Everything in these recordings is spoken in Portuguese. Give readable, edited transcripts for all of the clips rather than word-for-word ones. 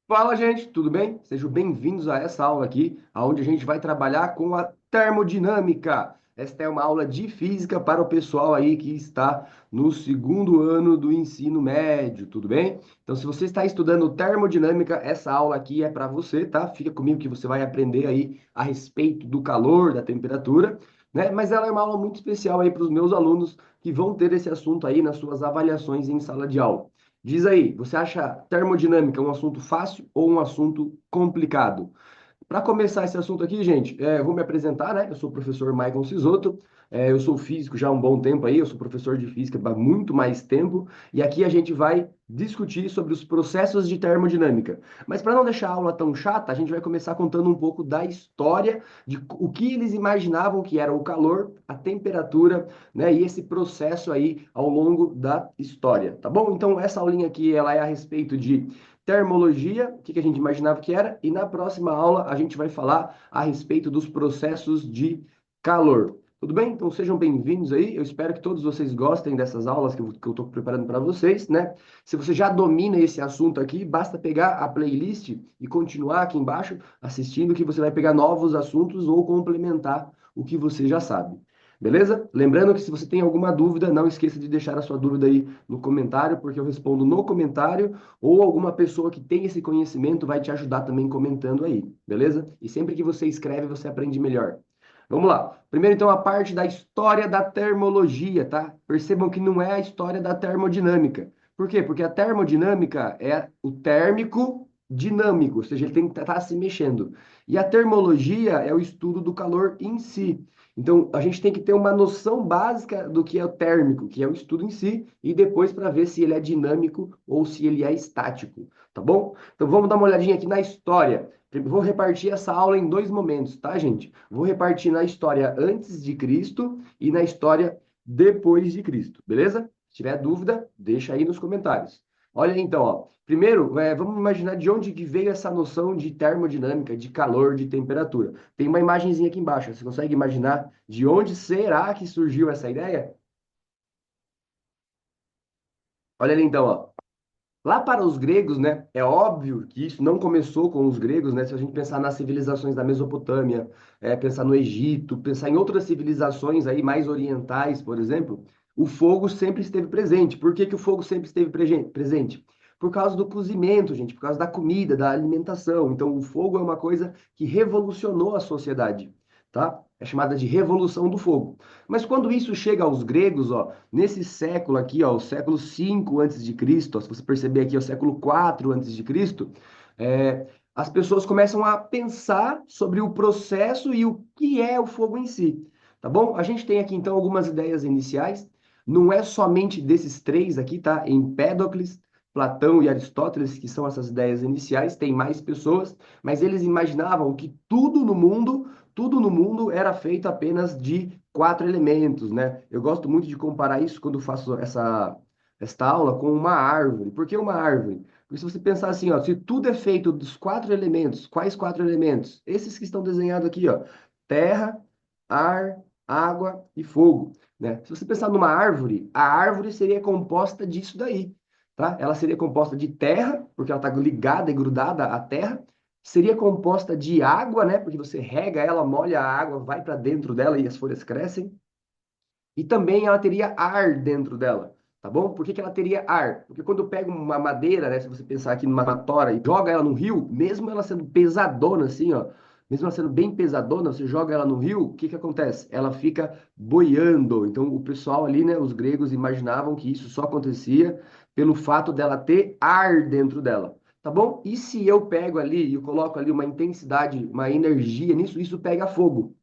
Fala, gente, tudo bem? Sejam bem-vindos a essa aula aqui, onde a gente vai trabalhar com a termodinâmica. Esta é uma aula de física para o pessoal aí que está no segundo ano do ensino médio, tudo bem? Então, se você está estudando termodinâmica, essa aula aqui é para você, tá? Fica comigo que você vai aprender aí a respeito do calor, da temperatura, né? Mas ela é uma aula muito especial aí para os meus alunos que vão ter esse assunto aí nas suas avaliações em sala de aula. Diz aí, você acha termodinâmica um assunto fácil ou um assunto complicado? Para começar esse assunto aqui, gente, eu vou me apresentar, né? Eu sou o professor Michael Sisotto, eu sou físico já há um bom tempo aí, eu sou professor de física há muito mais tempo, e aqui a gente vai discutir sobre os processos de termodinâmica. Mas para não deixar a aula tão chata, a gente vai começar contando um pouco da história de o que eles imaginavam que era o calor, a temperatura, né? E esse processo aí ao longo da história, tá bom? Então, essa aulinha aqui, ela é a respeito de termologia, o que que a gente imaginava que era, e na próxima aula a gente vai falar a respeito dos processos de calor. Tudo bem? Então sejam bem-vindos aí. Eu espero que todos vocês gostem dessas aulas que eu estou preparando para vocês, né? Se você já domina esse assunto aqui, basta pegar a playlist e continuar aqui embaixo assistindo, que você vai pegar novos assuntos ou complementar o que você já sabe. Beleza? Lembrando que se você tem alguma dúvida, não esqueça de deixar a sua dúvida aí no comentário, porque eu respondo no comentário ou alguma pessoa que tem esse conhecimento vai te ajudar também comentando aí, beleza? E sempre que você escreve, você aprende melhor. Vamos lá. Primeiro, então, a parte da história da termologia, tá? Percebam que não é a história da termodinâmica. Por quê? Porque a termodinâmica é o térmico dinâmico, ou seja, ele tem que estar se mexendo. E a termologia é o estudo do calor em si. Então, a gente tem que ter uma noção básica do que é o térmico, que é o estudo em si, e depois para ver se ele é dinâmico ou se ele é estático, tá bom? Então, vamos dar uma olhadinha aqui na história. Vou repartir essa aula em dois momentos, tá, gente? Vou repartir na história antes de Cristo e na história depois de Cristo, beleza? Se tiver dúvida, deixa aí nos comentários. Olha aí, então, ó. Primeiro, vamos imaginar de onde que veio essa noção de termodinâmica, de calor, de temperatura. Tem uma imagenzinha aqui embaixo. Você consegue imaginar de onde será que surgiu essa ideia? Olha ali então, ó. Lá para os gregos, né, é óbvio que isso não começou com os gregos, né? Se a gente pensar nas civilizações da Mesopotâmia, pensar no Egito, pensar em outras civilizações aí mais orientais, por exemplo, o fogo sempre esteve presente. Por que que o fogo sempre esteve presente? Por causa do cozimento, gente, por causa da comida, da alimentação. Então, o fogo é uma coisa que revolucionou a sociedade, tá? É chamada de Revolução do Fogo. Mas quando isso chega aos gregos, ó, nesse século aqui, ó, o século 5 antes de Cristo, ó, se você perceber aqui, o século 4 antes de Cristo, as pessoas começam a pensar sobre o processo e o que é o fogo em si, tá bom? A gente tem aqui então algumas ideias iniciais. Não é somente desses três aqui, tá? Empédocles, Platão e Aristóteles, que são essas ideias iniciais, tem mais pessoas, mas eles imaginavam que tudo no mundo era feito apenas de quatro elementos, né? Eu gosto muito de comparar isso quando faço esta aula com uma árvore. Por que uma árvore? Porque se você pensar assim, ó, se tudo é feito dos quatro elementos, quais quatro elementos? Esses que estão desenhados aqui, ó, terra, ar, água e fogo, né? Se você pensar numa árvore, a árvore seria composta disso daí, tá? Ela seria composta de terra, porque ela está ligada e grudada à terra, seria composta de água, né? Porque você rega ela, molha a água, vai para dentro dela e as folhas crescem. E também ela teria ar dentro dela, tá bom? Por que que ela teria ar? Porque quando eu pego uma madeira, né? Se você pensar aqui numa tora e joga ela no rio, mesmo ela sendo pesadona assim, ó, mesmo ela sendo bem pesadona, você joga ela no rio, o que que acontece? Ela fica boiando. Então o pessoal ali, né? Os gregos imaginavam que isso só acontecia pelo fato dela ter ar dentro dela. Tá bom? E se eu pego ali e eu coloco ali uma intensidade, uma energia nisso, isso pega fogo,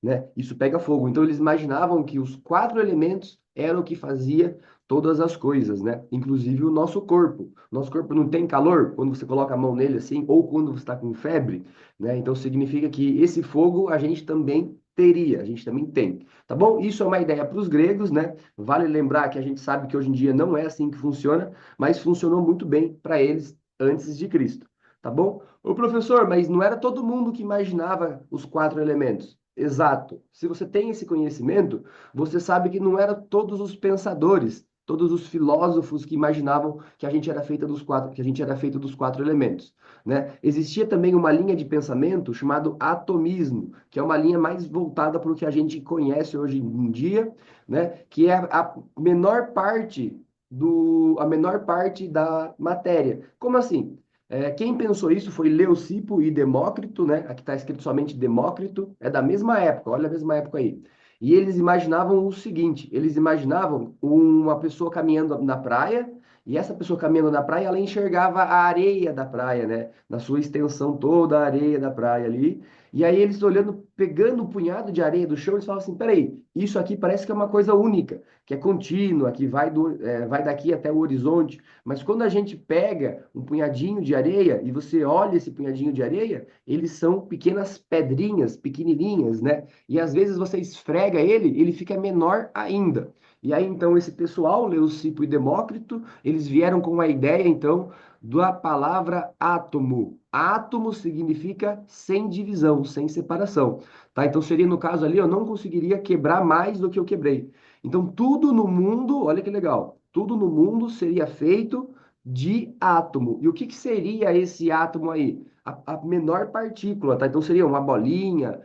né? Isso pega fogo. Então eles imaginavam que os quatro elementos eram o que fazia todas as coisas, né? Inclusive o nosso corpo. Nosso corpo não tem calor quando você coloca a mão nele assim, ou quando você está com febre, né? Então significa que esse fogo a gente também teria, a gente também tem, tá bom? Isso é uma ideia para os gregos, né? Vale lembrar que a gente sabe que hoje em dia não é assim que funciona, mas funcionou muito bem para eles antes de Cristo, tá bom? Ô professor, mas não era todo mundo que imaginava os quatro elementos. Exato. Se você tem esse conhecimento, você sabe que não eram todos os pensadores todos os filósofos que imaginavam que a gente era feita dos quatro, que a gente era feito dos quatro elementos, né? Existia também uma linha de pensamento chamado atomismo, que é uma linha mais voltada para o que a gente conhece hoje em dia, né? Que é a menor parte da matéria. Como assim? Quem pensou isso foi Leucipo e Demócrito, né? Aqui está escrito somente Demócrito, é da mesma época, olha a mesma época aí. E eles imaginavam o seguinte: eles imaginavam uma pessoa caminhando na praia, e essa pessoa caminhando na praia, ela enxergava a areia da praia, né? Na sua extensão toda, a areia da praia ali. E aí eles olhando, pegando um punhado de areia do chão, eles falavam assim: peraí, isso aqui parece que é uma coisa única, que é contínua, que vai daqui até o horizonte. Mas quando a gente pega um punhadinho de areia e você olha esse punhadinho de areia, eles são pequenas pedrinhas, pequenininhas, né? E às vezes você esfrega ele, ele fica menor ainda. E aí então esse pessoal, Leucipo e Demócrito, eles vieram com a ideia então da palavra átomo. Átomo significa sem divisão, sem separação, tá? Então seria no caso ali, eu não conseguiria quebrar mais do que eu quebrei. Então tudo no mundo, olha que legal, tudo no mundo seria feito de átomo. E o que que seria esse átomo aí? A menor partícula, tá? Então seria uma bolinha,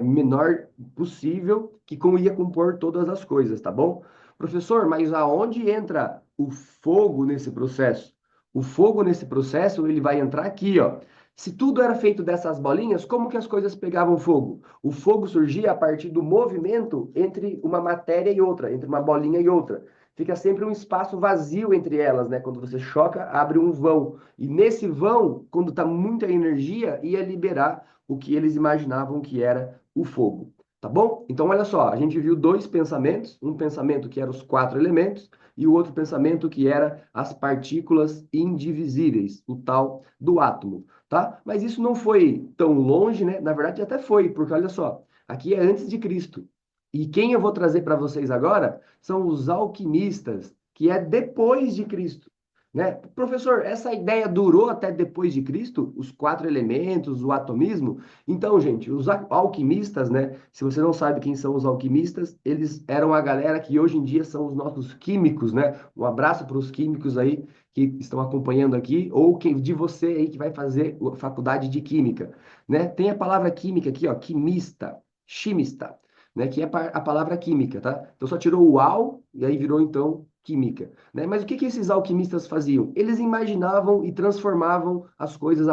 menor possível, que ia compor todas as coisas, tá bom? Professor, mas aonde entra o fogo nesse processo? O fogo nesse processo, ele vai entrar aqui, ó. Se tudo era feito dessas bolinhas, como que as coisas pegavam fogo? O fogo surgia a partir do movimento entre uma matéria e outra, entre uma bolinha e outra. Fica sempre um espaço vazio entre elas, né? Quando você choca, abre um vão. E nesse vão, quando está muita energia, ia liberar o que eles imaginavam que era o fogo. Tá bom? Então, olha só, a gente viu dois pensamentos, um pensamento que era os quatro elementos e o outro pensamento que era as partículas indivisíveis, o tal do átomo, tá? Mas isso não foi tão longe, né? Na verdade, até foi, porque olha só, aqui é antes de Cristo. E quem eu vou trazer para vocês agora são os alquimistas, que é depois de Cristo. Né? Professor, essa ideia durou até depois de Cristo? Os quatro elementos, o atomismo? Então, gente, os alquimistas, né? Se você não sabe quem são os alquimistas, eles eram a galera que hoje em dia são os nossos químicos, né? Um abraço para os químicos aí que estão acompanhando aqui, ou quem de você aí que vai fazer a faculdade de química, né? Tem a palavra química aqui, ó, quimista, chimista, né? Que é a palavra química, tá? Então só tirou o al e aí virou então química, né? Mas o que que esses alquimistas faziam? Eles imaginavam e transformavam as coisas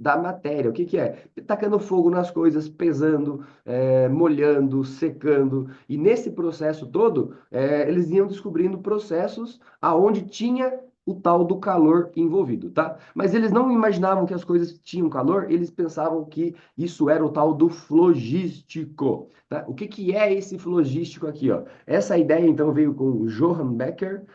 da matéria. O que que é? Tacando fogo nas coisas, pesando, molhando, secando. E nesse processo todo, eles iam descobrindo processos aonde tinha o tal do calor envolvido, tá? Mas eles não imaginavam que as coisas tinham calor, eles pensavam que isso era o tal do flogístico, tá? O que que é esse flogístico aqui, ó? Essa ideia, então, veio com Johann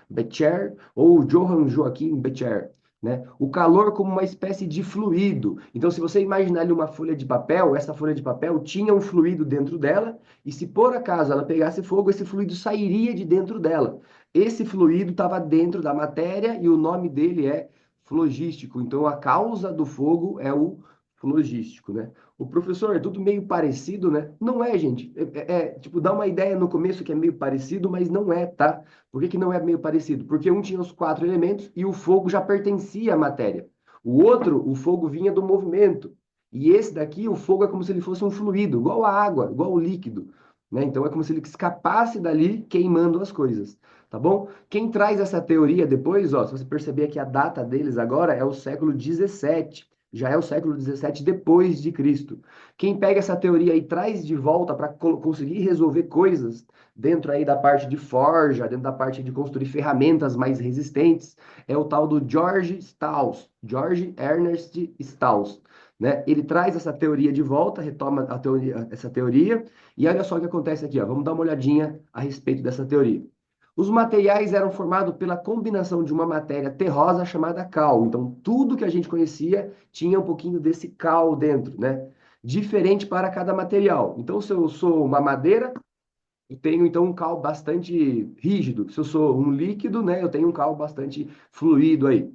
Becher, ou Johann Joachim Becher, né? O calor como uma espécie de fluido. Então, se você imaginar ali uma folha de papel, essa folha de papel tinha um fluido dentro dela, e se por acaso ela pegasse fogo, esse fluido sairia de dentro dela. Esse fluido estava dentro da matéria e o nome dele é flogístico. Então, a causa do fogo é o flogístico, né? O professor, é tudo meio parecido, né? Não é, gente. Tipo, dá uma ideia no começo que é meio parecido, mas não é, tá? Por que que não é meio parecido? Porque um tinha os quatro elementos e o fogo já pertencia à matéria. O outro, o fogo vinha do movimento. E esse daqui, o fogo é como se ele fosse um fluido, igual a água, igual o líquido, né? Então é como se ele escapasse dali queimando as coisas, tá bom? Quem traz essa teoria depois, ó, se você perceber que a data deles agora é o século 17, já é o século 17 depois de Cristo. Quem pega essa teoria e traz de volta para conseguir resolver coisas dentro aí da parte de forja, dentro da parte de construir ferramentas mais resistentes, é o tal do George Stauss, George Ernest Stauss, né? Ele traz essa teoria de volta, retoma essa teoria, e olha só o que acontece aqui, ó. Vamos dar uma olhadinha a respeito dessa teoria. Os materiais eram formados pela combinação de uma matéria terrosa chamada cal. Então, tudo que a gente conhecia tinha um pouquinho desse cal dentro, né? Diferente para cada material. Então, se eu sou uma madeira, eu tenho então um cal bastante rígido. Se eu sou um líquido, né, eu tenho um cal bastante fluido aí,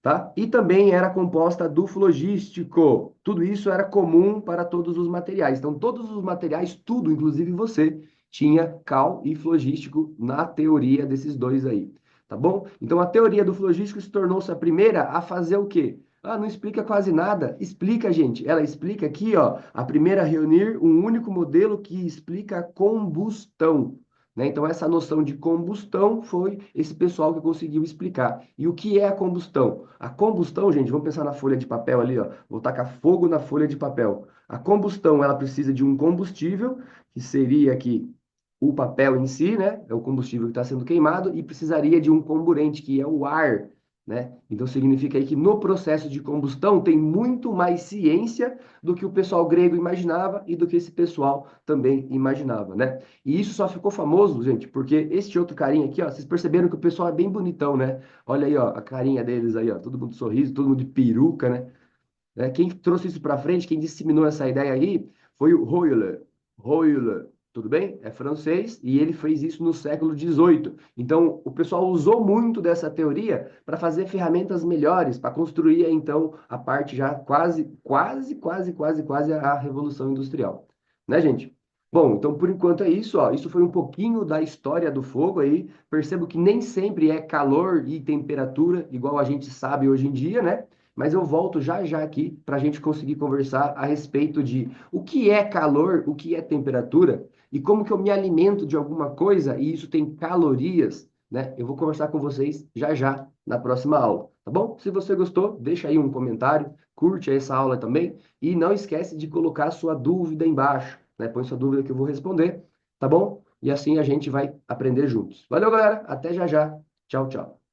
tá? E também era composta do flogístico. Tudo isso era comum para todos os materiais. Então, todos os materiais, tudo, inclusive você, tinha cal e flogístico na teoria desses dois aí. tá bom? Então a teoria do fluxo logístico se tornou-se a primeira a fazer o quê? Ah, não explica quase nada. Explica, gente. Ela explica aqui, ó, a primeira a reunir um único modelo que explica a combustão, né? Então, essa noção de combustão foi esse pessoal que conseguiu explicar. E o que é a combustão? A combustão, gente, vamos pensar na folha de papel ali, ó. Vou tacar fogo na folha de papel. A combustão, ela precisa de um combustível, que seria aqui o papel em si, né? É o combustível que está sendo queimado, e precisaria de um comburente, que é o ar, né? Então significa aí que no processo de combustão tem muito mais ciência do que o pessoal grego imaginava e do que esse pessoal também imaginava, né? E isso só ficou famoso, gente, porque este outro carinha aqui, ó, vocês perceberam que o pessoal é bem bonitão, né? Olha aí, ó, a carinha deles aí, ó, todo mundo de sorriso, todo mundo de peruca, né? Quem trouxe isso para frente, quem disseminou essa ideia aí, foi o Euler. Euler, tudo bem? É francês e ele fez isso no século XVIII. Então, o pessoal usou muito dessa teoria para fazer ferramentas melhores, para construir, então, a parte já quase a Revolução Industrial. Né, gente? Bom, então por enquanto é isso, ó. Isso foi um pouquinho da história do fogo aí. Percebo que nem sempre é calor e temperatura, igual a gente sabe hoje em dia, né? Mas eu volto já já aqui para a gente conseguir conversar a respeito de o que é calor, o que é temperatura e como que eu me alimento de alguma coisa e isso tem calorias, né? Eu vou conversar com vocês já já na próxima aula, tá bom? Se você gostou, deixa aí um comentário, curte essa aula também e não esquece de colocar sua dúvida embaixo, né? Põe sua dúvida que eu vou responder, tá bom? E assim a gente vai aprender juntos. Valeu, galera. Até já já. Tchau, tchau.